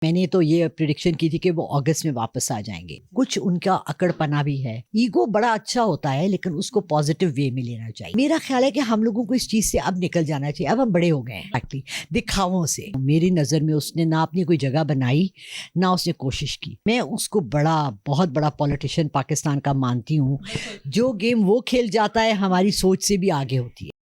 میں نے تو یہ پریڈکشن کی تھی کہ وہ اگست میں واپس آ جائیں گے. کچھ ان کا اکڑ پنا بھی ہے. ایگو بڑا اچھا ہوتا ہے لیکن اس کو پازیٹیو وے میں لینا چاہیے. میرا خیال ہے کہ ہم لوگوں کو اس چیز سے اب نکل جانا چاہیے. اب ہم بڑے ہو گئے ہیں دکھاووں سے. میری نظر میں اس نے نہ اپنی کوئی جگہ بنائی نہ اس نے کوشش کی. میں اس کو بہت بڑا پولیٹیشین پاکستان کا مانتی ہوں. جو گیم وہ کھیل جاتا ہے ہماری سوچ سے بھی آگے ہوتی ہے.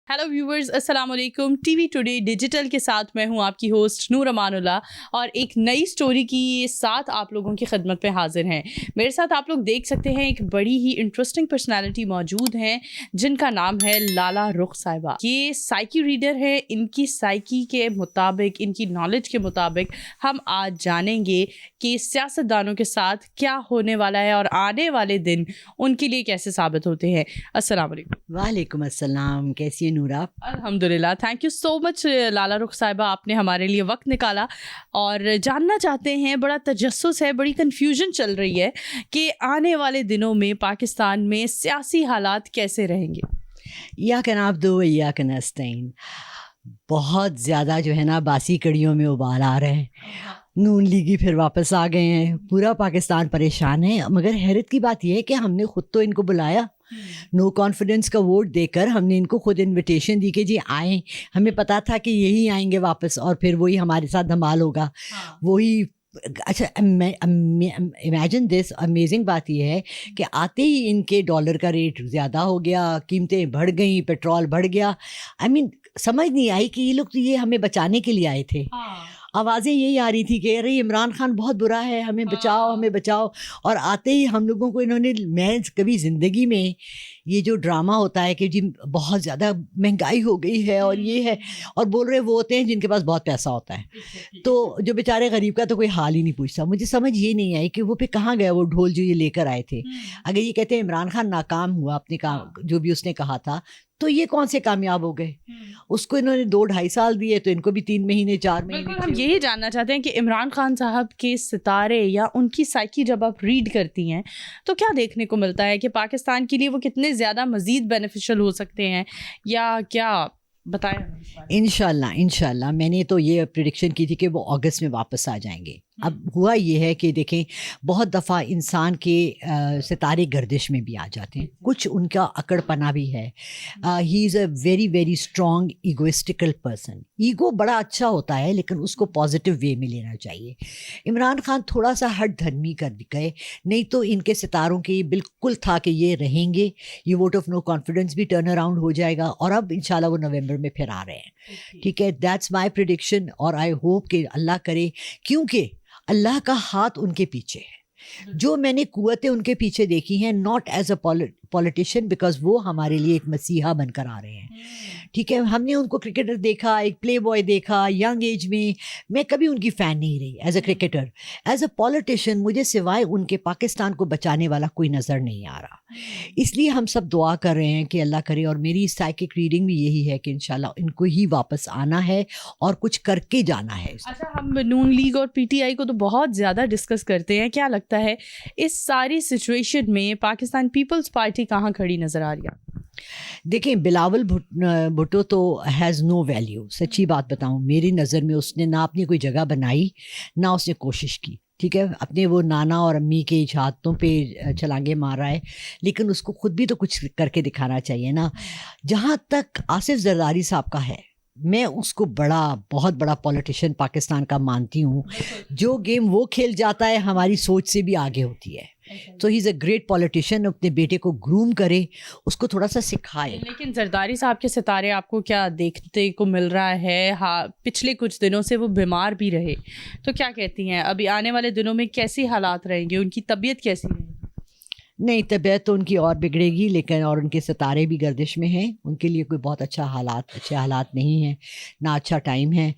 ہیلو ویورز، السلام علیکم. ٹی وی ٹوڈے ڈیجیٹل کے ساتھ میں ہوں آپ کی ہوسٹ نور امان اللہ، اور ایک نئی سٹوری کی ساتھ آپ لوگوں کی خدمت پہ حاضر ہیں. میرے ساتھ آپ لوگ دیکھ سکتے ہیں ایک بڑی ہی انٹرسٹنگ پرسنالٹی موجود ہیں جن کا نام ہے لالا رخ صاحبہ. یہ سائیکی ریڈر ہے. ان کی سائیکی کے مطابق، ان کی نالج کے مطابق ہم آج جانیں گے کہ سیاست دانوں کے ساتھ کیا ہونے والا ہے اور آنے والے دن ان کے لیے کیسے ثابت ہوتے ہیں. السلام علیکم. وعلیکم السلام. کیسی ہیں نورا؟ الحمدللہ. تھینک یو سو مچ لالا رخ صاحبہ، آپ نے ہمارے لیے وقت نکالا. اور جاننا چاہتے ہیں، بڑا تجسس ہے، بڑی کنفیوژن چل رہی ہے کہ آنے والے دنوں میں پاکستان میں سیاسی حالات کیسے رہیں گے. ایاک نعبد و ایاک نستعین. بہت زیادہ جو ہے نا باسی کڑیوں میں ابال آ رہے ہیں. نون لیگی پھر واپس آ گئے ہیں. پورا پاکستان پریشان ہے. مگر حیرت کی بات یہ ہے کہ ہم نے خود تو ان کو بلایا، نو کانفیڈنس کا ووٹ دے کر ہم نے ان کو خود انویٹیشن دی کہ جی آئیں. ہمیں پتہ تھا کہ یہی آئیں گے واپس اور پھر وہی ہمارے ساتھ دھمال ہوگا. وہی اچھا امیجن دس. امیزنگ بات یہ ہے کہ آتے ہی ان کے ڈالر کا ریٹ زیادہ ہو گیا، قیمتیں بڑھ گئیں، پیٹرول بڑھ گیا. سمجھ نہیں آئی کہ یہ لوگ تو یہ ہمیں بچانے کے لیے آئے تھے. آوازیں یہی آ رہی تھی کہ ارے عمران خان بہت برا ہے، ہمیں بچاؤ ہمیں بچاؤ. اور آتے ہی ہم لوگوں کو انہوں نے، میں کبھی زندگی میں یہ جو ڈرامہ ہوتا ہے کہ جی بہت زیادہ مہنگائی ہو گئی ہے اور یہ ہے، اور بول رہے وہ ہوتے ہیں جن کے پاس بہت پیسہ ہوتا ہے، تو جو بیچارے غریب کا تو کوئی حال ہی نہیں پوچھتا. مجھے سمجھ یہ نہیں آئی کہ وہ پہ کہاں گیا وہ ڈھول جو یہ لے کر آئے تھے. اگر یہ کہتے ہیں عمران خان ناکام ہوا اپنے کام جو بھی اس نے کہا تھا، تو یہ کون سے کامیاب ہو گئے؟ اس کو انہوں نے 2-2.5 سال دیے تو ان کو بھی 3 مہینے 4 مہینے. ہم یہی جاننا چاہتے ہیں کہ عمران خان صاحب کے ستارے یا ان کی سائیکی جب آپ ریڈ کرتی ہیں تو کیا دیکھنے کو ملتا ہے کہ پاکستان کے لیے وہ کتنے زیادہ مزید بینیفیشل ہو سکتے ہیں، یا کیا بتائیں. انشاءاللہ میں نے تو یہ پریڈکشن کی تھی کہ وہ اگست میں واپس آ جائیں گے. اب ہوا یہ ہے کہ دیکھیں بہت دفعہ انسان کے ستارے گردش میں بھی آ جاتے ہیں. کچھ ان کا اکڑ پنا بھی ہے. He is a very very strong egoistical person. Ego بڑا اچھا ہوتا ہے لیکن اس کو پازیٹیو وے میں لینا چاہیے. عمران خان تھوڑا سا ہٹ دھرمی کر گئے، نہیں تو ان کے ستاروں کے بالکل تھا کہ یہ رہیں گے. یہ ووٹ آف نو کانفیڈنس بھی ٹرن اراؤنڈ ہو جائے گا اور اب انشاءاللہ وہ نومبر میں پھر آ رہے ہیں. ٹھیک ہے، دیٹس مائی پریڈکشن. اور آئی ہوپ کہ اللہ کرے، کیونکہ اللہ کا ہاتھ ان کے پیچھے ہے. جو میں نے قوتیں ان کے پیچھے دیکھی ہیں، not as a politician, because وہ ہمارے لیے ایک مسیحا بن کر آ رہے ہیں. ٹھیک ہے، ہم نے ان کو کرکٹر دیکھا، ایک پلے بوائے دیکھا ینگ ایج میں. میں کبھی ان کی فین نہیں رہی as a cricketer. As a politician مجھے سوائے ان کے پاکستان کو بچانے والا کوئی نظر نہیں آ رہا. اس لیے ہم سب دعا کر رہے ہیں کہ اللہ کرے. اور میری سائیکک ریڈنگ بھی یہی ہے کہ انشاءاللہ ان کو ہی واپس آنا ہے اور کچھ کر کے جانا ہے. اچھا، ہم نون لیگ اور پی ٹی آئی کو تو بہت زیادہ ڈسکس کرتے ہیں. کیا لگتا ہے اس ساری سچویشن میں پاکستان پیپلز پارٹی کہاں کھڑی نظر آ رہی ہے؟ دیکھیں بلاول بھٹو تو ہیز نو ویلیو. سچی بات بتاؤں، میری نظر میں اس نے نہ اپنی کوئی جگہ بنائی نہ اس نے کوشش کی. ٹھیک ہے، اپنے وہ نانا اور امی کے ہاتھوں پہ چھلانگے مار رہا ہے، لیکن اس کو خود بھی تو کچھ کر کے دکھانا چاہیے نا. جہاں تک آصف زرداری صاحب کا ہے، میں اس کو بہت بڑا پولیٹیشین پاکستان کا مانتی ہوں. جو گیم وہ کھیل جاتا ہے ہماری سوچ سے بھی آگے ہوتی ہے. تو ہی از اے گریٹ پولیٹیشین. اپنے بیٹے کو گروم کرے، اس کو تھوڑا سا سکھائے. لیکن زرداری صاحب کے ستارے آپ کو کیا دیکھتے کو مل رہا ہے؟ پچھلے کچھ دنوں سے وہ بیمار بھی رہے، تو کیا کہتی ہیں ابھی آنے والے دنوں میں کیسی حالات رہیں گے؟ ان کی طبیعت کیسی رہے گی؟ نہیں، طبیعت تو ان کی اور بگڑے گی، لیکن اور ان کے ستارے بھی گردش میں ہیں. ان کے لیے کوئی بہت اچھے حالات نہیں ہیں، نہ اچھا ٹائم ہے.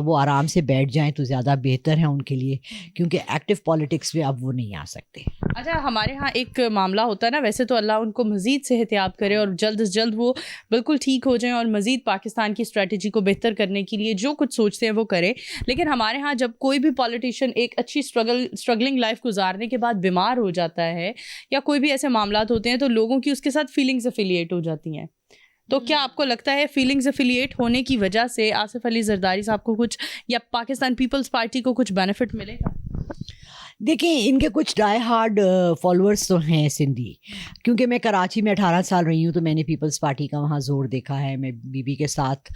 وہ آرام سے بیٹھ جائیں تو زیادہ بہتر ہے ان کے لیے، کیونکہ ایکٹیو پالیٹکس میں اب وہ نہیں آ سکتے. اچھا، ہمارے ہاں ایک معاملہ ہوتا ہے نا، ویسے تو اللہ ان کو مزید صحت یاب کرے اور جلد از جلد وہ بالکل ٹھیک ہو جائیں اور مزید پاکستان کی اسٹریٹجی کو بہتر کرنے کے لیے جو کچھ سوچتے ہیں وہ کریں. لیکن ہمارے ہاں جب کوئی بھی پالیٹیشین ایک اچھی اسٹرگلنگ لائف گزارنے کے بعد بیمار ہو جاتا ہے یا کوئی بھی ایسے معاملات ہوتے ہیں تو لوگوں کی اس کے ساتھ فیلنگز افیلیٹ ہو جاتی ہیں. تو کیا آپ کو لگتا ہے فیلنگز افیلیٹ ہونے کی وجہ سے آصف علی زرداری صاحب کو کچھ یا پاکستان پیپلز پارٹی کو کچھ بینیفٹ ملے گا؟ دیکھیں ان کے کچھ ڈائی ہارڈ فالوورس تو ہیں سندھی، کیونکہ میں کراچی میں 18 سال رہی ہوں تو میں نے پیپلز پارٹی کا وہاں زور دیکھا ہے. میں بی بی کے ساتھ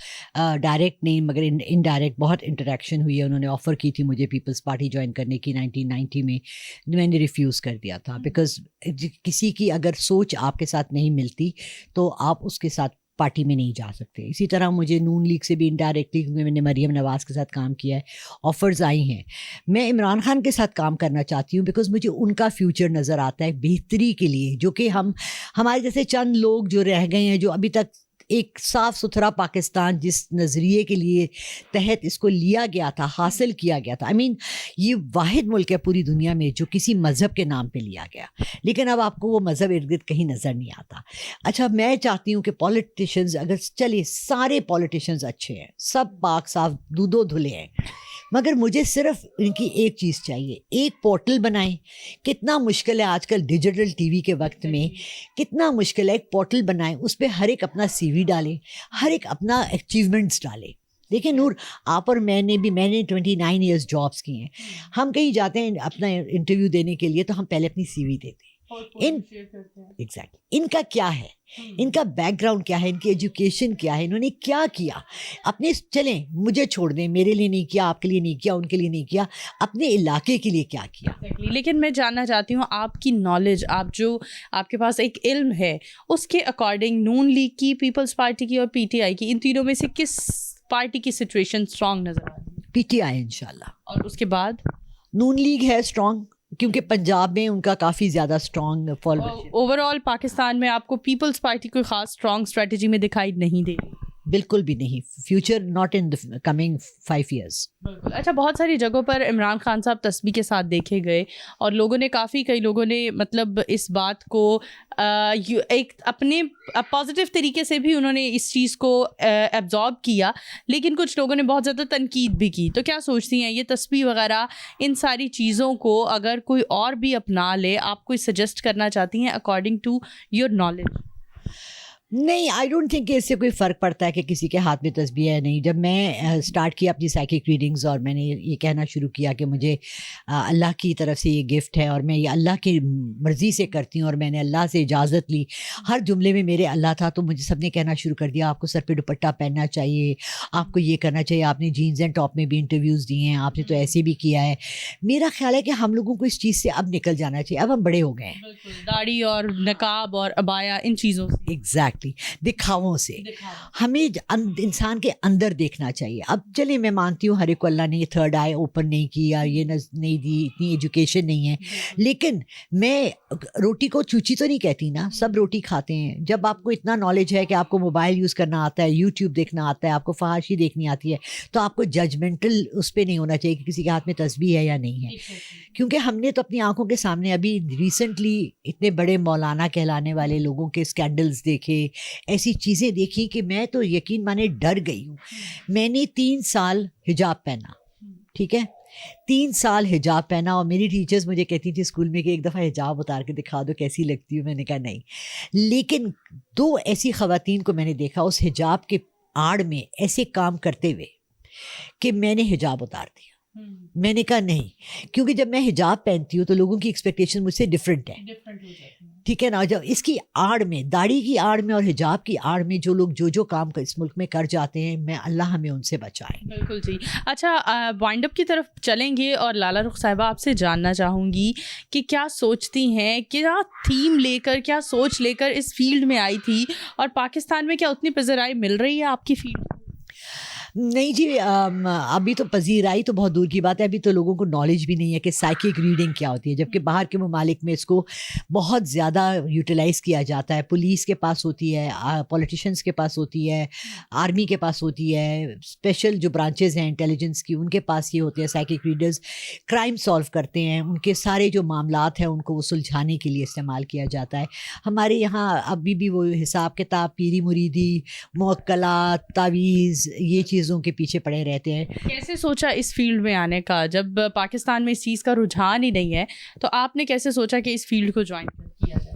ڈائریکٹ نہیں مگر انڈائریکٹ بہت انٹریکشن ہوئی ہے. انہوں نے آفر کی تھی مجھے پیپلز پارٹی جوائن کرنے کی 1990 میں نے ریفیوز کر دیا تھا، بیکاز کسی کی اگر سوچ آپ کے ساتھ نہیں ملتی تو آپ اس کے ساتھ پارٹی میں نہیں جا سکتے. اسی طرح مجھے نون لیگ سے بھی انڈائریکٹلی، کیونکہ میں نے مریم نواز کے ساتھ کام کیا ہے، آفرز آئی ہیں. میں عمران خان کے ساتھ کام کرنا چاہتی ہوں بیکاز مجھے ان کا فیوچر نظر آتا ہے بہتری کے لیے، جو کہ ہمارے جیسے چند لوگ جو رہ گئے ہیں، جو ابھی تک ایک صاف ستھرا پاکستان جس نظریے کے لیے تحت اس کو لیا گیا تھا، حاصل کیا گیا تھا. یہ واحد ملک ہے پوری دنیا میں جو کسی مذہب کے نام پہ لیا گیا، لیکن اب آپ کو وہ مذہب ارد گرد کہیں نظر نہیں آتا. اچھا، میں چاہتی ہوں کہ پولیٹیشنز اگر چلے، سارے پولیٹیشنز اچھے ہیں، سب پاک صاف دودھو دھلے ہیں، مگر مجھے صرف ان کی ایک چیز چاہیے، ایک پورٹل بنائیں. کتنا مشکل ہے آج کل ڈیجیٹل ٹی وی کے وقت میں، کتنا مشکل ہے. ایک پورٹل بنائیں، اس پہ ہر ایک اپنا سی وی ڈالیں، ہر ایک اپنا اچیومنٹس ڈالیں. دیکھیں نور، آپ اور میں نے 29 ایئرس جابس کی ہیں. ہم کہیں جاتے ہیں اپنا انٹرویو دینے کے لیے تو ہم پہلے اپنی سی وی دیتے ہیں. ایگزیکٹلی ان کا کیا ہے، ان کا بیک گراؤنڈ کیا ہے، ان کی ایجوکیشن کیا ہے، انہوں نے کیا کیا. اپنے چلیں مجھے چھوڑ دیں، میرے لیے نہیں کیا، آپ کے لیے نہیں کیا، ان کے لیے نہیں کیا، اپنے علاقے کے لیے کیا کیا. لیکن میں جاننا چاہتی ہوں آپ کی نالج، آپ کے پاس ایک علم ہے، اس کے اکارڈنگ نون لیگ کی، پیپلز پارٹی کی اور پی ٹی آئی کی، ان تینوں میں سے کس پارٹی کی سچویشن اسٹرانگ نظر آتی ہے؟ پی ٹی آئی انشاءاللہ. اور اس کے بعد نون لیگ ہے اسٹرانگ، کیونکہ پنجاب میں ان کا کافی زیادہ اسٹرانگ فالوورشپ. اوور آل پاکستان میں آپ کو پیپلز پارٹی کوئی خاص اسٹرانگ اسٹریٹجی میں دکھائی نہیں دے رہی؟ بالکل بھی نہیں. Future not in coming 5 years. اچھا، بہت ساری جگہوں پر عمران خان صاحب تسبیح کے ساتھ دیکھے گئے اور کئی لوگوں نے مطلب اس بات کو ایک اپنے پازیٹیو طریقے سے بھی انہوں نے اس چیز کو ایبزارب کیا، لیکن کچھ لوگوں نے بہت زیادہ تنقید بھی کی. تو کیا سوچتی ہیں یہ تسبیح وغیرہ، ان ساری چیزوں کو اگر کوئی اور بھی اپنا لے، آپ کوئی سجیسٹ کرنا چاہتی ہیں اکارڈنگ ٹو یور نالج؟ نہیں، آئی ڈونٹ تھنک کہ اس سے کوئی فرق پڑتا ہے کہ کسی کے ہاتھ میں تسبیح ہے نہیں. جب میں اسٹارٹ کیا اپنی سائیکک ریڈنگز اور میں نے یہ کہنا شروع کیا کہ مجھے اللہ کی طرف سے یہ گفٹ ہے اور میں یہ اللہ کی مرضی سے کرتی ہوں اور میں نے اللہ سے اجازت لی، ہر جملے میں میرے اللہ تھا، تو مجھے سب نے کہنا شروع کر دیا آپ کو سر پہ دوپٹہ پہننا چاہیے، آپ کو یہ کرنا چاہیے، آپ نے جینز اینڈ ٹاپ میں بھی انٹرویوز دیے ہیں، آپ نے تو ایسے بھی کیا ہے. میرا خیال ہے کہ ہم لوگوں کو اس چیز سے اب نکل جانا چاہیے. اب ہم بڑے ہو گئے ہیں، داڑھی اور نقاب اور عبایا، ان چیزوں سے، ایگزیکٹلی دکھاووں سے ہمیں انسان کے اندر دیکھنا چاہیے. اب چلیں میں مانتی ہوں ہر ایک کو اللہ نے یہ تھرڈ آئی اوپن نہیں کیا، یہ نہیں دی، اتنی ایجوکیشن نہیں ہے، لیکن میں روٹی کو چوچی تو نہیں کہتی نا، سب روٹی کھاتے ہیں. جب آپ کو اتنا نالج ہے کہ آپ کو موبائل یوز کرنا آتا ہے، یوٹیوب دیکھنا آتا ہے، آپ کو فحاشی دیکھنی آتی ہے، تو آپ کو ججمنٹل اس پہ نہیں ہونا چاہیے کہ کسی کے ہاتھ میں تسبیح ہے یا نہیں ہے. کیونکہ ہم نے تو اپنی آنکھوں کے سامنے ابھی ریسنٹلی اتنے بڑے مولانا کہلانے والے لوگوں کے اسکینڈلز دیکھے، ایسی چیزیں دیکھی کہ میں تو یقین مانے ڈر گئی ہوں. میں نے 3 سال حجاب پہنا، ٹھیک ہے، 3 سال حجاب پہنا، اور میری ٹیچرز مجھے کہتی تھی اسکول میں کہ ایک دفعہ حجاب اتار کے دکھا دو کیسی لگتی ہوں. میں نے کہا نہیں. لیکن 2 ایسی خواتین کو میں نے دیکھا اس حجاب کے آڑ میں ایسے کام کرتے ہوئے کہ میں نے حجاب اتار دیا. میں نے کہا نہیں، کیونکہ جب میں حجاب پہنتی ہوں تو لوگوں کی ایکسپیکٹیشن مجھ سے ڈفرینٹ ہے، ٹھیک ہے نا. جب اس کی آڑ میں، داڑھی کی آڑ میں اور حجاب کی آڑ میں جو لوگ جو کام اس ملک میں کر جاتے ہیں، میں اللہ ہمیں ان سے بچائے. بالکل جی. اچھا، وائنڈ اپ کی طرف چلیں گے اور لالا رخ صاحبہ آپ سے جاننا چاہوں گی کہ کیا سوچتی ہیں، کیا تھیم لے کر، کیا سوچ لے کر اس فیلڈ میں آئی تھی، اور پاکستان میں کیا اتنی پذیرائی مل رہی ہے آپ کی فیلڈ؟ نہیں جی، ابھی تو پذیرائی تو بہت دور کی بات ہے. ابھی تو لوگوں کو نالج بھی نہیں ہے کہ سائیکک ریڈنگ کیا ہوتی ہے، جبکہ باہر کے ممالک میں اس کو بہت زیادہ یوٹیلائز کیا جاتا ہے. پولیس کے پاس ہوتی ہے، پولیٹیشنس کے پاس ہوتی ہے، آرمی کے پاس ہوتی ہے، اسپیشل جو برانچز ہیں انٹیلیجنس کی ان کے پاس یہ ہوتے ہیں. سائیکک ریڈرز کرائم سالو کرتے ہیں، ان کے سارے جو معاملات ہیں ان کو وہ سلجھانے کے لیے استعمال کیا جاتا ہے. ہمارے یہاں ابھی بھی وہ حساب کتاب، پیری مریدی، موکلات، تعویذ، یہ چیزوں کے پیچھے پڑے رہتے ہیں. کیسے سوچا اس فیلڈ میں آنے کا؟ جب پاکستان میں اس چیز کا رجحان ہی نہیں ہے تو آپ نے کیسے سوچا کہ اس فیلڈ کو جوائن کیا جائے؟